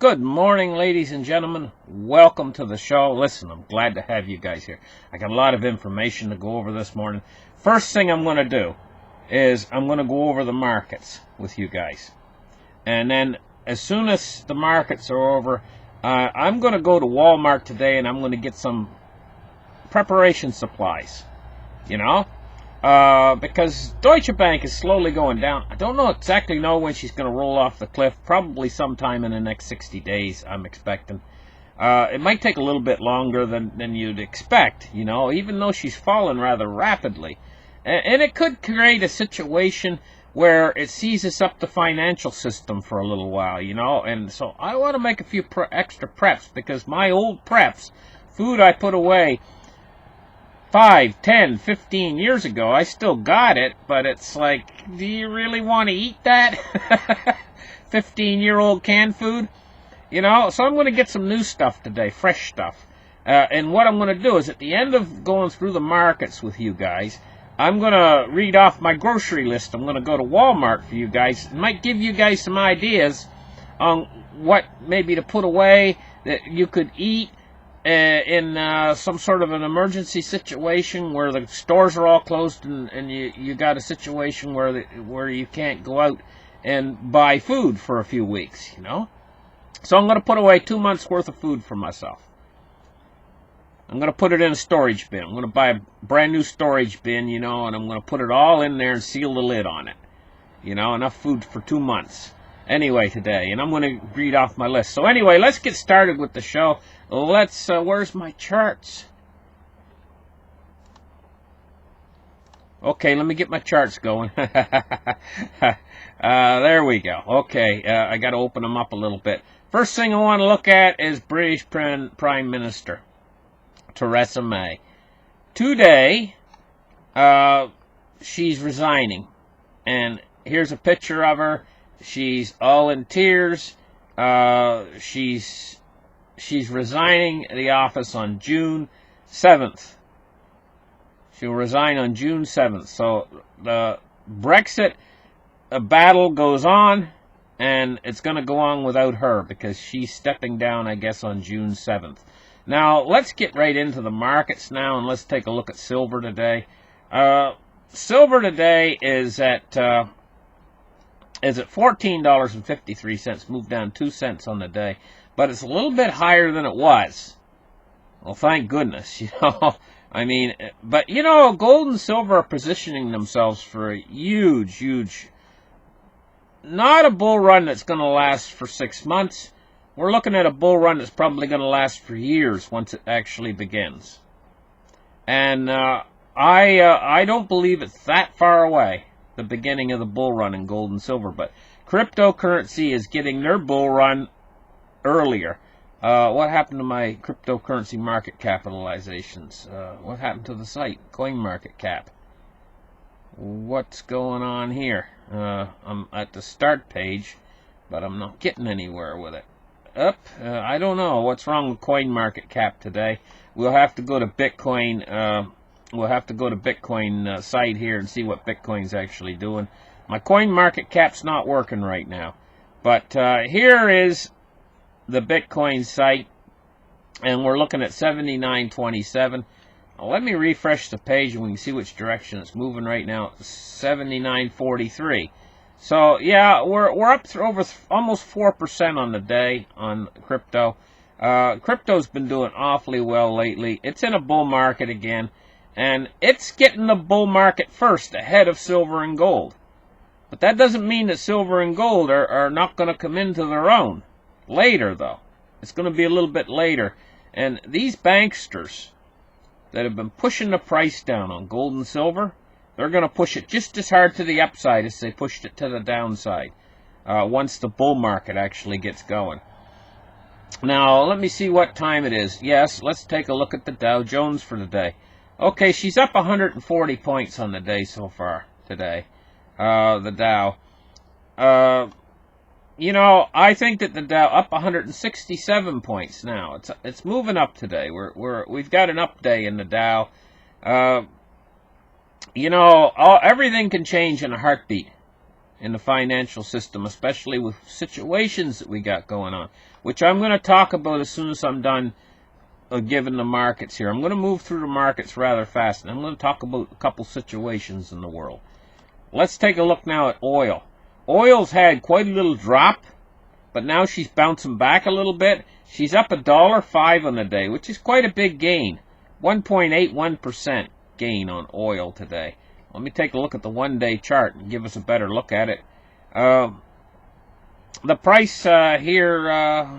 Good morning, ladies and gentlemen. Welcome to the show. Listen, I'm glad to have you guys here. I got a lot of information to go over this morning. First thing I'm going to do is I'm going to go over the markets with you guys. And then as soon as the markets are over, I'm going to go to Walmart today and I'm going to get some preparation supplies, you know? Because Deutsche Bank is slowly going down. I don't exactly know when she's going to roll off the cliff. Probably sometime in the next 60 days, I'm expecting. It might take a little bit longer than you'd expect, even though she's fallen rather rapidly. And it could create a situation where it seizes up the financial system for a little while, And so I want to make a few extra preps because my old preps, food I put away 5, 10, 15 years ago, I still got it, but it's like, do you really want to eat that? 15-year-old canned food? So I'm going to get some new stuff today, fresh stuff. And what I'm going to do is at the end of going through the markets with you guys, I'm going to read off my grocery list. I'm going to go to Walmart for you guys. It might give you guys some ideas on what maybe to put away that you could eat in some sort of an emergency situation where the stores are all closed and you got a situation where you can't go out and buy food for a few weeks, So I'm going to put away 2 months worth of food for myself. I'm going to put it in a storage bin. I'm going to buy a brand new storage bin, and I'm going to put it all in there and seal the lid on it. Enough food for 2 months. Anyway, today, and I'm going to read off my list. So anyway, let's get started with the show. Where's my charts? Okay, let me get my charts going. There we go. Okay, I got to open them up a little bit. First thing I want to look at is British Prime Minister Theresa May. Today, she's resigning, and here's a picture of her. She's all in tears. She's resigning the office on June 7th. She'll resign on June 7th. So the Brexit battle goes on, and it's going to go on without her because she's stepping down, I guess, on June 7th. Now, let's get right into the markets now, and let's take a look at silver today. Silver today is at $14.53, moved down 2 cents on the day, but it's a little bit higher than it was. Well, thank goodness, I mean, but gold and silver are positioning themselves for a huge, not a bull run that's going to last for 6 months. We're looking at a bull run that's probably going to last for years once it actually begins. And I don't believe it's that far away, the beginning of the bull run in gold and silver, but cryptocurrency is getting their bull run earlier. What happened to my cryptocurrency market capitalizations? What happened to the site, CoinMarketCap? What's going on here? I'm at the start page, but I'm not getting anywhere with it. I don't know what's wrong with CoinMarketCap today. We'll have to go to Bitcoin. We'll have to go to Bitcoin site here and see what Bitcoin's actually doing. My CoinMarketCap's not working right now, but here is the Bitcoin site, and we're looking at 79.27. Let me refresh the page and we can see which direction it's moving right now. 79.43. So yeah, we're up to over almost 4% on the day on crypto. Crypto's been doing awfully well lately. It's in a bull market again, and it's getting the bull market first ahead of silver and gold. But that doesn't mean that silver and gold are not going to come into their own later, though. It's going to be a little bit later. And these banksters that have been pushing the price down on gold and silver, they're going to push it just as hard to the upside as they pushed it to the downside once the bull market actually gets going. Now, let me see what time it is. Yes, let's take a look at the Dow Jones for the day. Okay, she's up 140 points on the day so far today. The Dow. I think that the Dow up 167 points now. It's moving up today. We've got an up day in the Dow. Everything can change in a heartbeat. in the financial system, especially with situations that we got going on, which I'm going to talk about as soon as I'm done giving the markets here. I'm going to move through the markets rather fast, and I'm going to talk about a couple situations in the world. Let's take a look now at oil. Oil's had quite a little drop, but now she's bouncing back a little bit. She's up $1.05 on the day, which is quite a big gain. 1.81% gain on oil today. Let me take a look at the one-day chart and give us a better look at it. The price here,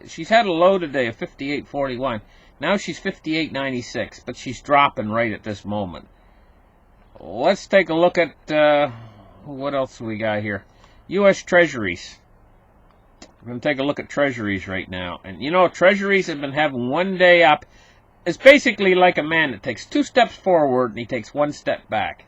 she's had a low today of 58.41. Now she's 58.96, but she's dropping right at this moment. Let's take a look at what else we got here. U.S. Treasuries. We're going to take a look at Treasuries right now. And you know, Treasuries have been having one day up. It's basically like a man that takes 2 steps forward and he takes 1 step back,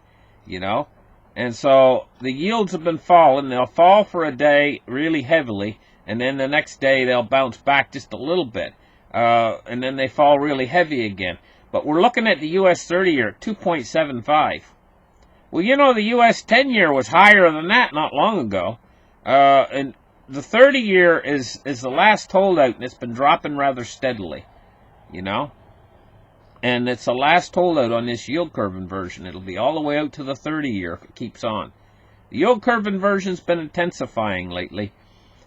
you know. And so the yields have been falling. They'll fall for a day really heavily, and then the next day they'll bounce back just a little bit. And then they fall really heavy again. But we're looking at the U.S. 30-year at 2.75. Well, you know, the U.S. 10-year was higher than that not long ago. And the 30-year is the last holdout, and it's been dropping rather steadily, you know. And it's the last holdout on this yield curve inversion. It'll be all the way out to the 30-year if it keeps on. The yield curve inversion's been intensifying lately.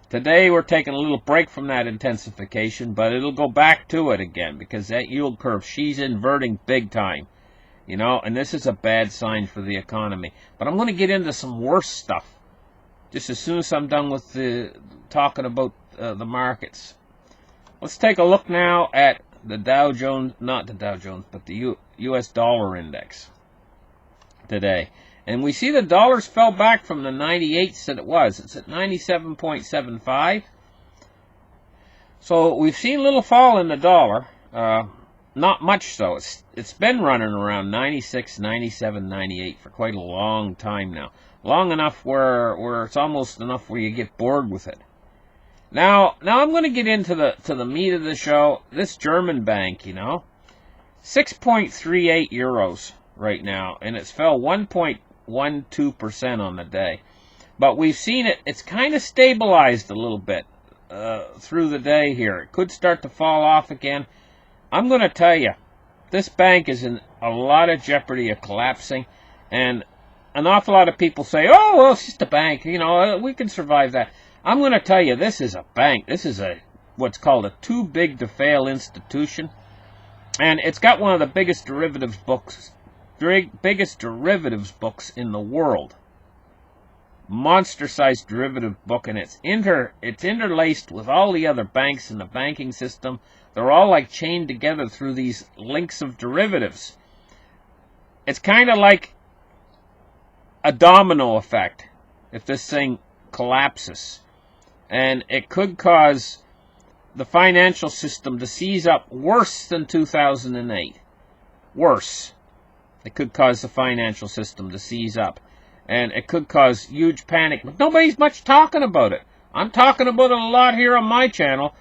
Today we're taking a little break from that intensification, but it'll go back to it again because that yield curve, she's inverting big time. You know, and this is a bad sign for the economy. But I'm going to get into some worse stuff just as soon as I'm done with talking about the markets. Let's take a look now at the Dow Jones, not the Dow Jones, but the U.S. dollar index today. And we see the dollars fell back from the 98s that it was. It's at 97.75. So we've seen a little fall in the dollar. Not much so. It's been running around 96, 97, 98 for quite a long time now. Long enough where it's almost enough where you get bored with it. Now I'm going to get into the meat of the show. This German bank, you know, 6.38 euros right now, and it's fell 1.12% on the day. But we've seen it's kind of stabilized a little bit through the day here. It could start to fall off again. I'm going to tell you, this bank is in a lot of jeopardy of collapsing, and an awful lot of people say, oh, well, it's just a bank, you know, we can survive that. I'm going to tell you, this is a bank. This is what's called a too-big-to-fail institution. And it's got one of the biggest derivatives books in the world. Monster-sized derivative book, and it's interlaced with all the other banks in the banking system. They're all like chained together through these links of derivatives. It's kind of like a domino effect if this thing collapses. And it could cause the financial system to seize up worse than 2008. Worse. It could cause the financial system to seize up. And it could cause huge panic. But nobody's much talking about it. I'm talking about it a lot here on my channel.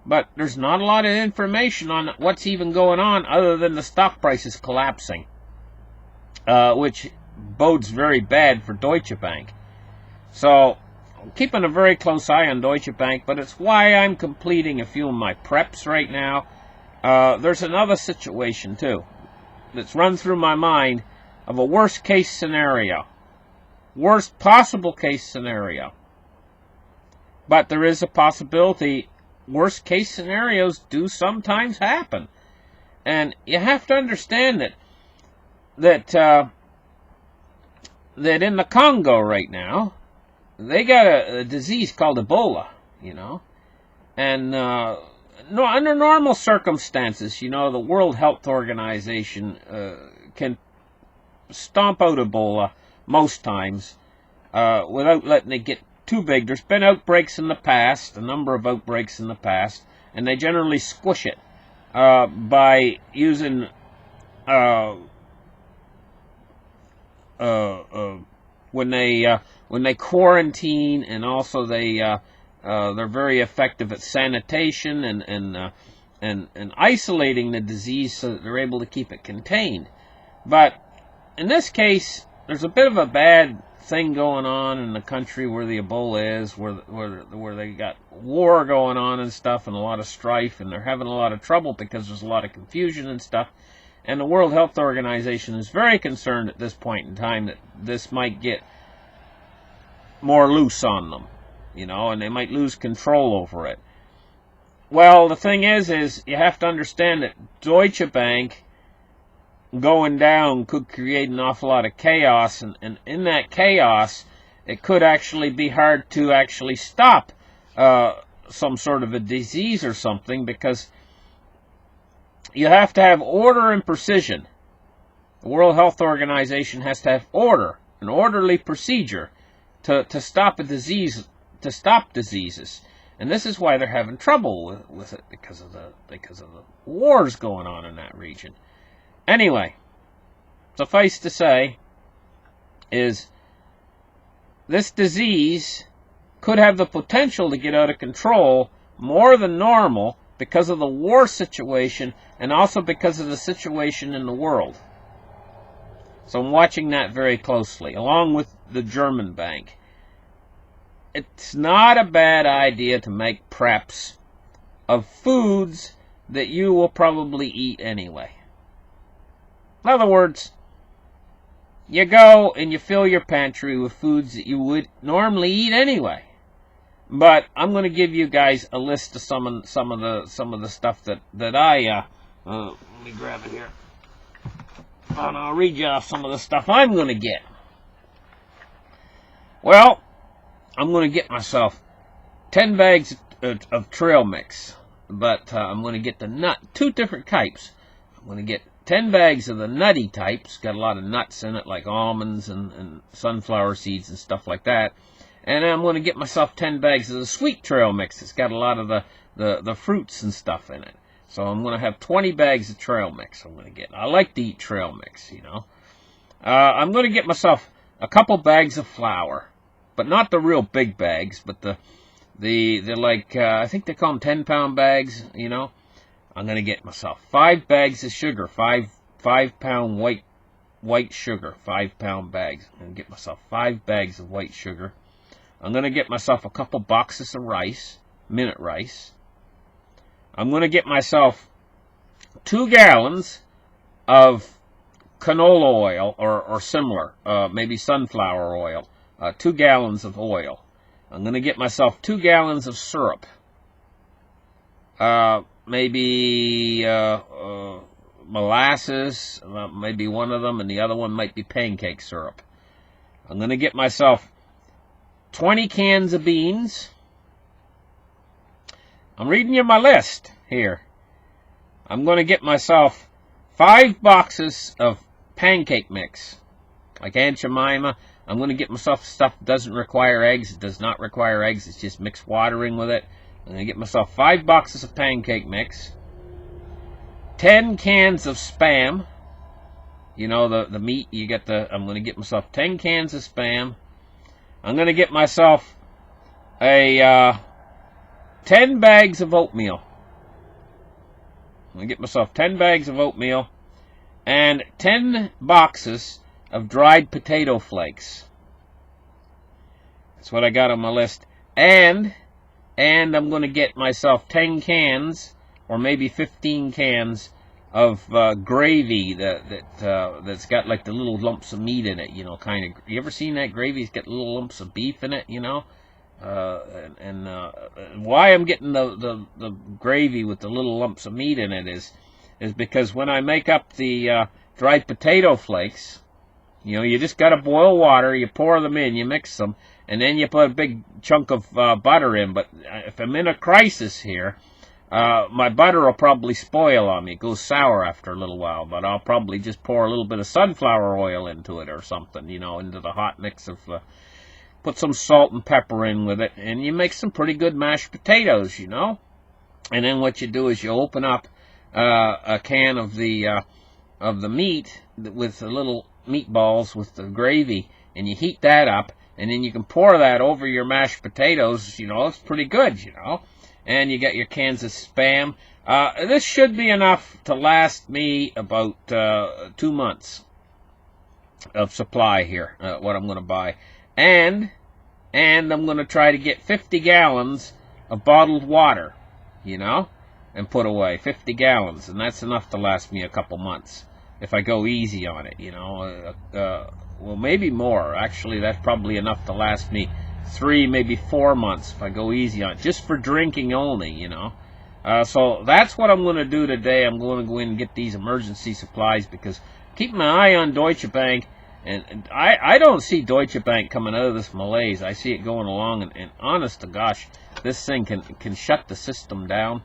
But there's not a lot of information on what's even going on other than the stock prices collapsing. Which bodes very bad for Deutsche Bank. So I'm keeping a very close eye on Deutsche Bank, but it's why I'm completing a few of my preps right now. There's another situation, too, that's run through my mind of a worst-case scenario. Worst possible case scenario. But there is a possibility worst-case scenarios do sometimes happen. And you have to understand that in the Congo right now, they got a disease called Ebola, you know. And under normal circumstances, you know, the World Health Organization can stomp out Ebola most times without letting it get too big. There's been outbreaks in the past, a number of outbreaks in the past, and they generally squish it by using when they quarantine, and also they're very effective at sanitation and isolating the disease so that they're able to keep it contained. But in this case, there's a bit of a bad thing going on in the country where the Ebola is, where they got war going on and stuff, and a lot of strife, and they're having a lot of trouble because there's a lot of confusion and stuff. And the World Health Organization is very concerned at this point in time that this might get more loose on them, and they might lose control over it. Well, the thing is you have to understand that Deutsche Bank going down could create an awful lot of chaos, and in that chaos, it could actually be hard to actually stop some sort of a disease or something, because you have to have order and precision. The World Health Organization has to have order, an orderly procedure to stop a disease, to stop diseases. And this is why they're having trouble with it, because of the wars going on in that region. Anyway, suffice to say is this disease could have the potential to get out of control more than normal because of the war situation and also because of the situation in the world. So I'm watching that very closely, along with the German bank. It's not a bad idea to make preps of foods that you will probably eat anyway. In other words, you go and you fill your pantry with foods that you would normally eat anyway. But I'm going to give you guys a list of some of the stuff that I let me grab it here, and I'll read you off some of the stuff I'm going to get. Well, I'm going to get myself 10 bags of trail mix, but I'm going to get the two different types. I'm going to get 10 bags of the nutty types, got a lot of nuts in it, like almonds and sunflower seeds and stuff like that. And I'm going to get myself 10 bags of the sweet trail mix. It's got a lot of the fruits and stuff in it. So I'm going to have 20 bags of trail mix I'm going to get. I like to eat trail mix, I'm going to get myself a couple bags of flour, but not the real big bags, but they're like, I think they call them 10-pound bags, I'm going to get myself 5 bags of sugar, 5-pound white sugar, 5-pound bags. I'm going to get myself 5 bags of white sugar. I'm going to get myself a couple boxes of rice, minute rice. I'm going to get myself 2 gallons of canola oil or similar, maybe sunflower oil, 2 gallons of oil. I'm going to get myself 2 gallons of syrup, maybe molasses, maybe one of them, and the other one might be pancake syrup. I'm going to get myself 20 cans of beans. I'm reading you my list here. I'm going to get myself 5 boxes of pancake mix, like Aunt Jemima. I'm going to get myself stuff that doesn't require eggs. It does not require eggs. It's just mixed watering with it. I'm going to get myself 5 boxes of pancake mix, 10 cans of Spam. The meat, I'm going to get myself 10 cans of Spam. I'm going to get myself 10 bags of oatmeal. I'm going to get myself 10 bags of oatmeal and 10 boxes of dried potato flakes. That's what I got on my list. And I'm going to get myself 10 cans or maybe 15 cans of gravy that's got like the little lumps of meat in it, kind of. You ever seen that gravy? It's got little lumps of beef in it, why I'm getting the gravy with the little lumps of meat in it is because when I make up the dried potato flakes, you just got to boil water, you pour them in, you mix them, and then you put a big chunk of butter in. But if I'm in a crisis here, my butter will probably spoil on me. It goes sour after a little while, but I'll probably just pour a little bit of sunflower oil into it or something, into the hot mix of, put some salt and pepper in with it, and you make some pretty good mashed potatoes, And then what you do is you open up a can of the meat with the little meatballs with the gravy, and you heat that up, and then you can pour that over your mashed potatoes. It's pretty good, And you got your cans of Spam. This should be enough to last me about 2 months. of supply here, what I'm going to buy. And I'm going to try to get 50 gallons of bottled water, you know, and put away 50 gallons. And that's enough to last me a couple months if I go easy on it, you know. Well, maybe more. Actually, that's probably enough to last me 3, maybe 4 months if I go easy on it, just for drinking only, you know. So that's what I'm going to do today. I'm going to go in and get these emergency supplies because keep my eye on Deutsche Bank. And I don't see Deutsche Bank coming out of this malaise. I see it going along, and honest to gosh, this thing can shut the system down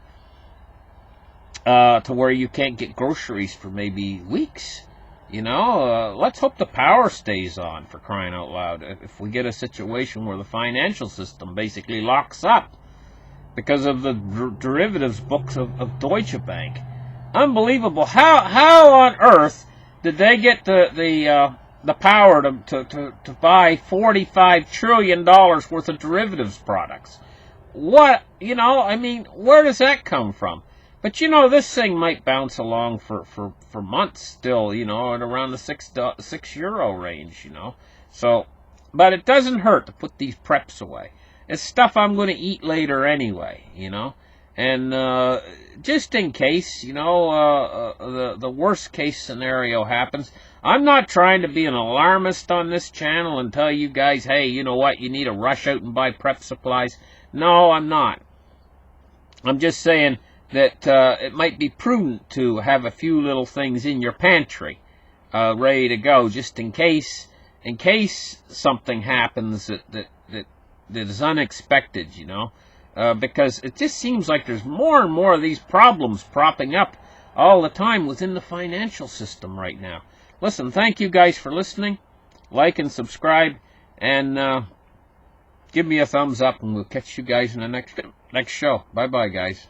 to where you can't get groceries for maybe weeks. You know, let's hope the power stays on, for crying out loud. If we get a situation where the financial system basically locks up because of the derivatives books of Deutsche Bank. Unbelievable. How on earth did they get the power to buy $45 trillion worth of derivatives products? What, you know, I mean, where does that come from? But, you know, this thing might bounce along for months still, you know, at around the €6 range, you know. So, but it doesn't hurt to put these preps away. It's stuff I'm going to eat later anyway, you know. And just in case, you know, the worst case scenario happens. I'm not trying to be an alarmist on this channel and tell you guys, hey, you know what, you need to rush out and buy prep supplies. No, I'm not. I'm just saying that it might be prudent to have a few little things in your pantry ready to go, just in case something happens that is unexpected, you know. Because it just seems like there's more and more of these problems propping up all the time within the financial system right now. Listen, thank you guys for listening. Like and subscribe, and give me a thumbs up, and we'll catch you guys in the next show. Bye-bye, guys.